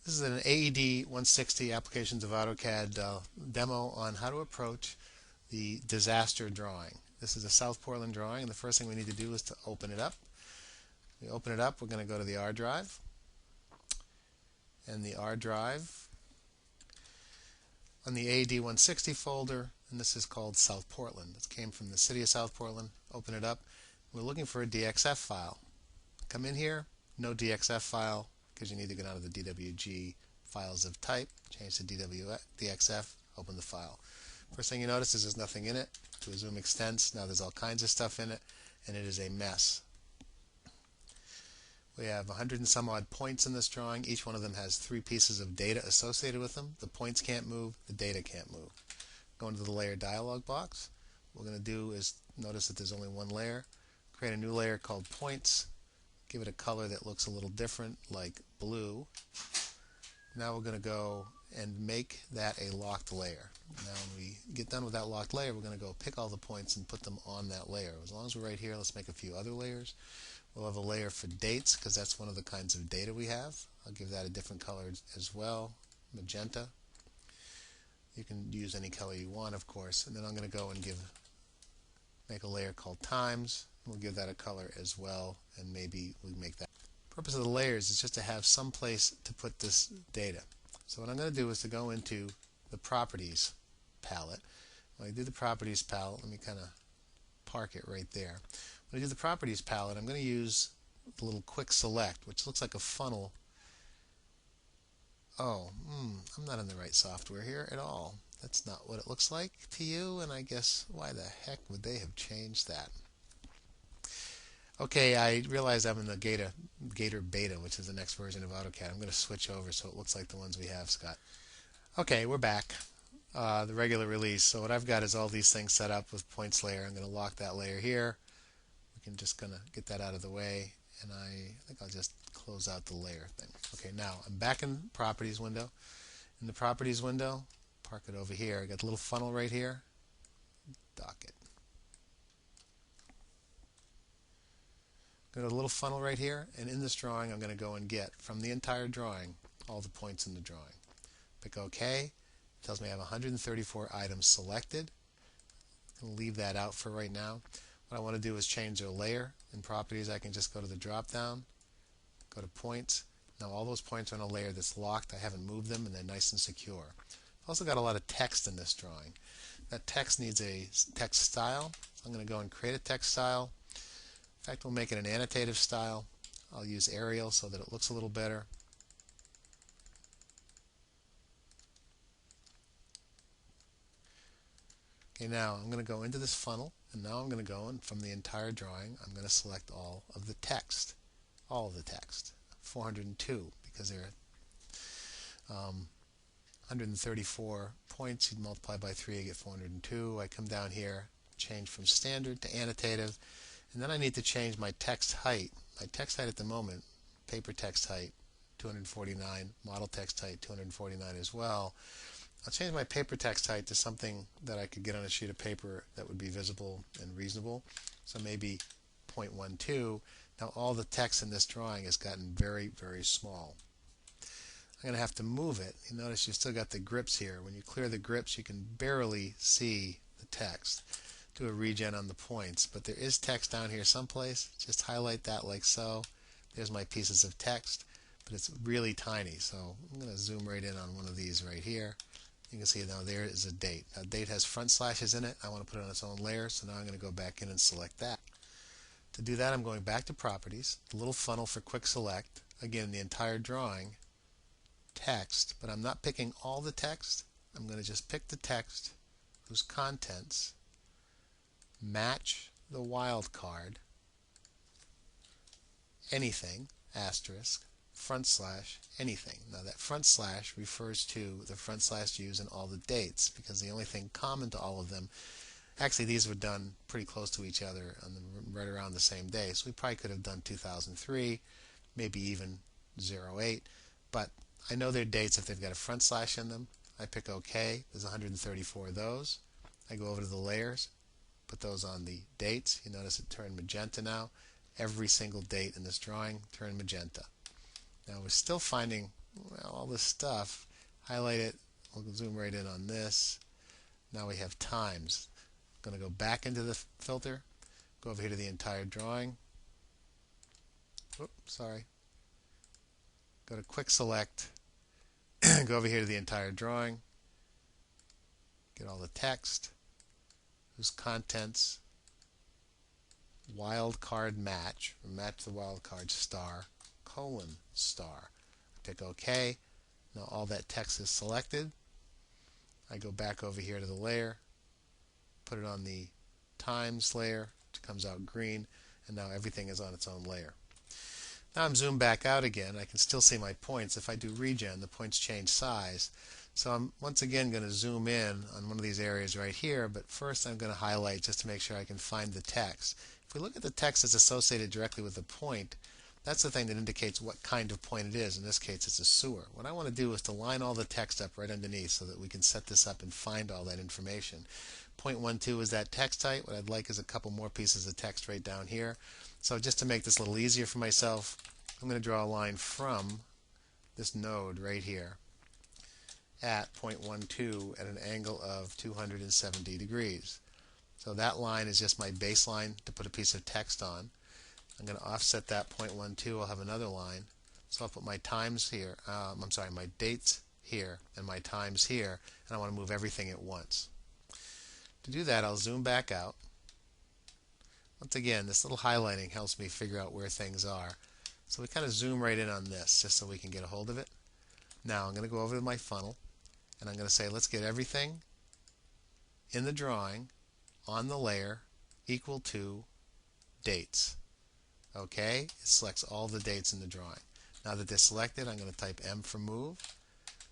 This is an AED 160 Applications of AutoCAD demo on how to approach the disaster drawing. This is a South Portland drawing, and the first thing we need to do is to open it up. We open it up, we're going to go to the R drive, and the R drive on the AED 160 folder, and this is called South Portland. It came from the city of South Portland. Open it up. We're looking for a DXF file. Come in here, no DXF file, because you need to get out of the DWG files of type, change to DXF, open the file. First thing you notice is there's nothing in it. Do a zoom extents. Now there's all kinds of stuff in it, and it is a mess. We have 100 and some odd points in this drawing. Each one of them has 3 pieces of data associated with them. The points can't move, the data can't move. Go into the layer dialog box. What we're going to do is notice that there's only one layer. Create a new layer called points. Give it a color that looks a little different, like blue. Now we're going to go and make that a locked layer. Now when we get done with that locked layer, we're going to go pick all the points and put them on that layer. As long as we're right here, let's make a few other layers. We'll have a layer for dates, because that's one of the kinds of data we have. I'll give that a different color as well, magenta. You can use any color you want, of course. And then I'm going to go and make a layer called times. We'll give that a color as well, and maybe we make that. The purpose of the layers is just to have some place to put this data. So what I'm going to do is to go into the properties palette. When I do the properties palette, let me kind of park it right there. When I do the properties palette, I'm going to use the little quick select, which looks like a funnel. Oh, I'm not in the right software here at all. That's not what it looks like to you, and I guess why the heck would they have changed that? Okay, I realize I'm in the Gator Beta, which is the next version of AutoCAD. I'm going to switch over so it looks like the ones we have, Scott. Okay, we're back. The regular release. So what I've got is all these things set up with points layer. I'm going to lock that layer here. We can just going to get that out of the way, and I think I'll just close out the layer thing. Okay, now I'm back in Properties window. In the Properties window, park it over here. I got the little funnel right here. Dock it. Go to the little funnel right here, and in this drawing I'm going to go and get from the entire drawing all the points in the drawing. Pick OK. It tells me I have 134 items selected. I'm going to leave that out for right now. What I want to do is change a layer. In Properties, I can just go to the drop down, go to Points. Now all those points are on a layer that's locked. I haven't moved them, and they're nice and secure. I've also got a lot of text in this drawing. That text needs a text style. So I'm going to go and create a text style. In fact, we'll make it an annotative style. I'll use Arial so that it looks a little better. Okay, now I'm going to go into this funnel, and now I'm going to go, and from the entire drawing, I'm going to select all of the text. All of the text. 402, because there are 134 points. You multiply by 3, you get 402. I come down here, change from standard to annotative. And then I need to change my text height. My text height at the moment, paper text height, 249, model text height, 249 as well. I'll change my paper text height to something that I could get on a sheet of paper that would be visible and reasonable. So maybe 0.12. Now all the text in this drawing has gotten very, very small. I'm going to have to move it. You notice you've still got the grips here. When you clear the grips, you can barely see the text. Do a regen on the points, but there is text down here someplace. Just highlight that like so. There's my pieces of text, but it's really tiny, so I'm going to zoom right in on one of these right here. You can see now there is a date. Now date has front slashes in it. I want to put it on its own layer, so now I'm going to go back in and select that. To do that, I'm going back to Properties, the little funnel for quick select. Again, the entire drawing, text, but I'm not picking all the text. I'm going to just pick the text whose contents match the wildcard, anything, asterisk, front slash, anything. Now that front slash refers to the front slash used in all the dates, because the only thing common to all of them, actually these were done pretty close to each other on right around the same day, so we probably could have done 2003, maybe even 08, but I know their dates if they've got a front slash in them. I pick OK. There's 134 of those. I go over to the layers, put those on the dates. You notice it turned magenta now. Every single date in this drawing turned magenta. Now we're still finding well, all this stuff, highlight it, we'll zoom right in on this. Now we have times. I'm going to go back into the filter, go over here to the entire drawing. Oops, sorry. Go to quick select, go over here to the entire drawing, get all the text, whose contents, wildcard match, match the wildcard star, colon star. Click OK. Now all that text is selected. I go back over here to the layer, put it on the times layer, which comes out green, and now everything is on its own layer. Now I'm zoomed back out again. I can still see my points. If I do regen, the points change size. So I'm once again going to zoom in on one of these areas right here, but first I'm going to highlight just to make sure I can find the text. If we look at the text that's associated directly with the point, that's the thing that indicates what kind of point it is. In this case, it's a sewer. What I want to do is to line all the text up right underneath so that we can set this up and find all that information. 0.12 is that text height. What I'd like is a couple more pieces of text right down here. So just to make this a little easier for myself, I'm going to draw a line from this node right here at 0.12 at an angle of 270 degrees. So that line is just my baseline to put a piece of text on. I'm going to offset that 0.12. I'll have another line. So I'll put my times here, my dates here and my times here, and I want to move everything at once. To do that, I'll zoom back out. Once again, this little highlighting helps me figure out where things are. So we kind of zoom right in on this just so we can get a hold of it. Now I'm going to go over to my funnel and I'm going to say let's get everything in the drawing on the layer equal to dates. Okay, it selects all the dates in the drawing. Now that they're selected, I'm going to type M for move.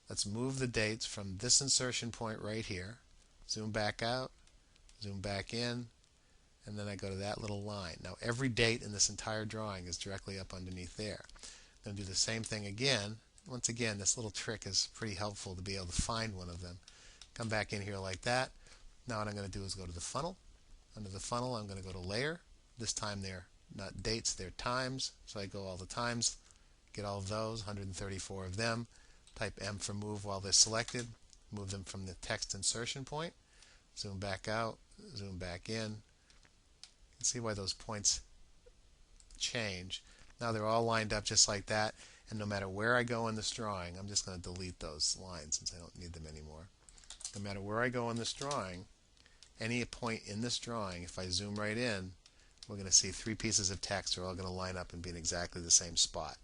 Let's move the dates from this insertion point right here. Zoom back out, zoom back in, and then I go to that little line. Now every date in this entire drawing is directly up underneath there. I'm going to do the same thing again. Once again, this little trick is pretty helpful to be able to find one of them. Come back in here like that. Now what I'm going to do is go to the funnel. Under the funnel, I'm going to go to layer. This time they're not dates, they're times. So I go all the times, get all of those, 134 of them. Type M for move while they're selected. Move them from the text insertion point. Zoom back out, zoom back in. You can see why those points change. Now they're all lined up just like that. And no matter where I go in this drawing, I'm just going to delete those lines since I don't need them anymore. No matter where I go in this drawing, any point in this drawing, if I zoom right in, we're going to see three pieces of text are all going to line up and be in exactly the same spot.